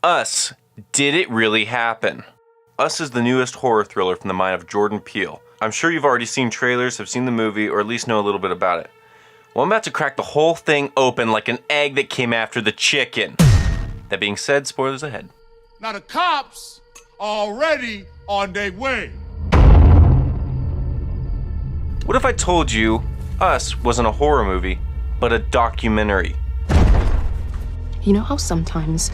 Us. Did it really happen? Us is the newest horror thriller from the mind of Jordan Peele. I'm sure you've already seen trailers, have seen the movie, or at least know a little bit about it. Well, I'm about to crack the whole thing open like an egg that came after the chicken. That being said, spoilers ahead. Now the cops are already on their way. What if I told you Us wasn't a horror movie, but a documentary? You know how sometimes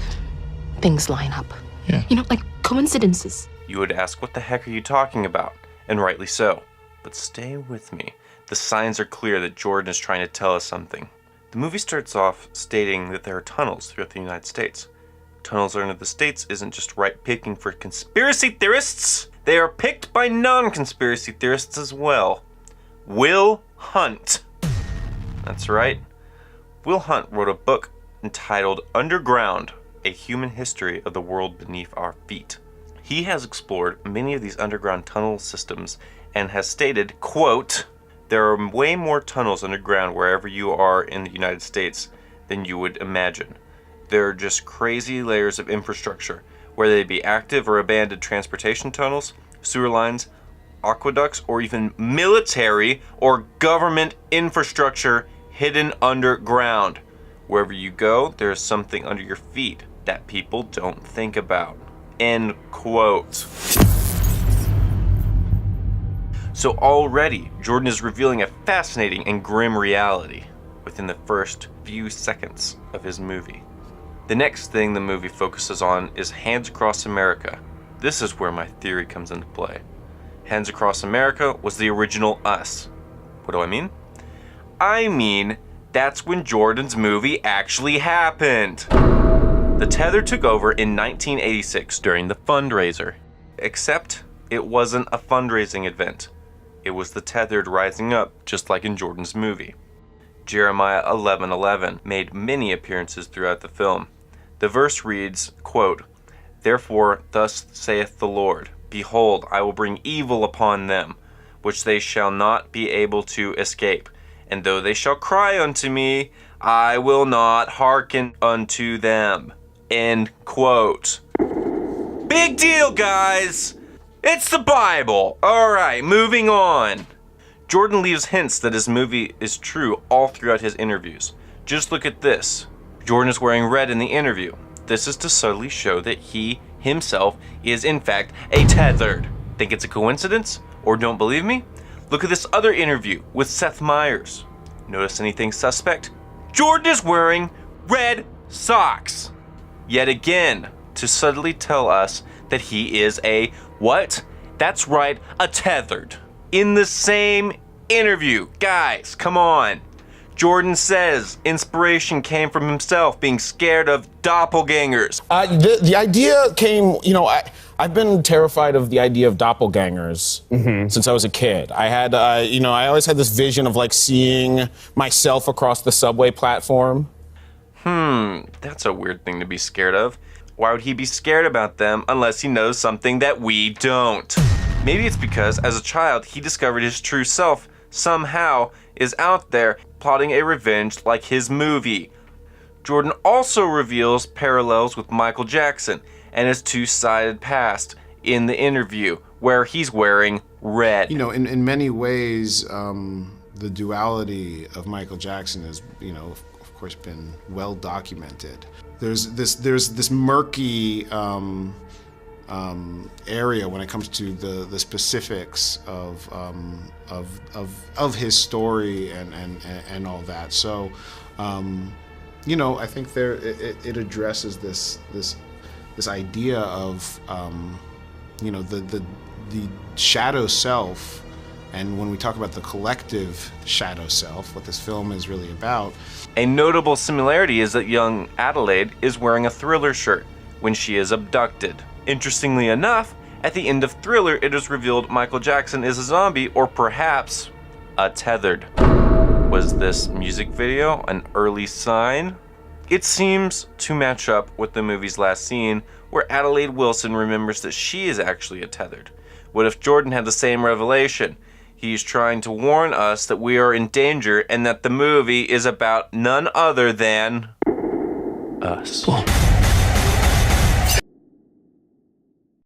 things line up? Yeah. You know, like coincidences. You would ask, what the heck are you talking about? And rightly so. But stay with me. The signs are clear that Jordan is trying to tell us something. The movie starts off stating that there are tunnels throughout the United States. Tunnels under the states isn't just ripe picking for conspiracy theorists. They are picked by non-conspiracy theorists as well. Will Hunt. That's right. Will Hunt wrote a book entitled Underground, A Human History of the World Beneath Our Feet. He has explored many of these underground tunnel systems and has stated, quote, "There are way more tunnels underground wherever you are in the United States than you would imagine. They're just crazy layers of infrastructure, whether they be active or abandoned transportation tunnels, sewer lines, aqueducts, or even military or government infrastructure hidden underground. Wherever you go, there is something under your feet that people don't think about." End quote. So already, Jordan is revealing a fascinating and grim reality within the first few seconds of his movie. The next thing the movie focuses on is Hands Across America. This is where my theory comes into play. Hands Across America was the original Us. What do I mean? I mean, that's when Jordan's movie actually happened. The Tether took over in 1986 during the fundraiser. Except, it wasn't a fundraising event. It was the Tethered rising up, just like in Jordan's movie. Jeremiah 11:11 made many appearances throughout the film. The verse reads, quote, "Therefore thus saith the Lord, Behold, I will bring evil upon them, which they shall not be able to escape. And though they shall cry unto me, I will not hearken unto them." End quote. Big deal, guys! It's the Bible! Alright, moving on. Jordan leaves hints that his movie is true all throughout his interviews. Just look at this. Jordan is wearing red in the interview. This is to subtly show that he himself is in fact a tethered. Think it's a coincidence? Or don't believe me? Look at this other interview with Seth Meyers. Notice anything suspect? Jordan is wearing red socks. Yet again, to subtly tell us that he is a what? That's right, a tethered. In the same interview. Guys, come on. Jordan says inspiration came from himself being scared of doppelgangers. The idea came, I've been terrified of the idea of doppelgangers since I was a kid. I had, I always had this vision of like seeing myself across the subway platform. That's a weird thing to be scared of. Why would he be scared about them unless he knows something that we don't? Maybe it's because as a child he discovered his true self somehow is out there plotting a revenge like his movie. Jordan also reveals parallels with Michael Jackson and his two-sided past in the interview where he's wearing red. In many ways, the duality of Michael Jackson has, of course, been well documented. There's this murky area when it comes to the specifics of his story and all that. So, I think it addresses this idea of the shadow self, and when we talk about the collective shadow self, what this film is really about. A notable similarity is that young Adelaide is wearing a Thriller shirt when she is abducted. Interestingly enough, at the end of Thriller, it is revealed Michael Jackson is a zombie, or perhaps a tethered. Was this music video an early sign? It seems to match up with the movie's last scene, where Adelaide Wilson remembers that she is actually a tethered. What if Jordan had the same revelation? He's trying to warn us that we are in danger and that the movie is about none other than us.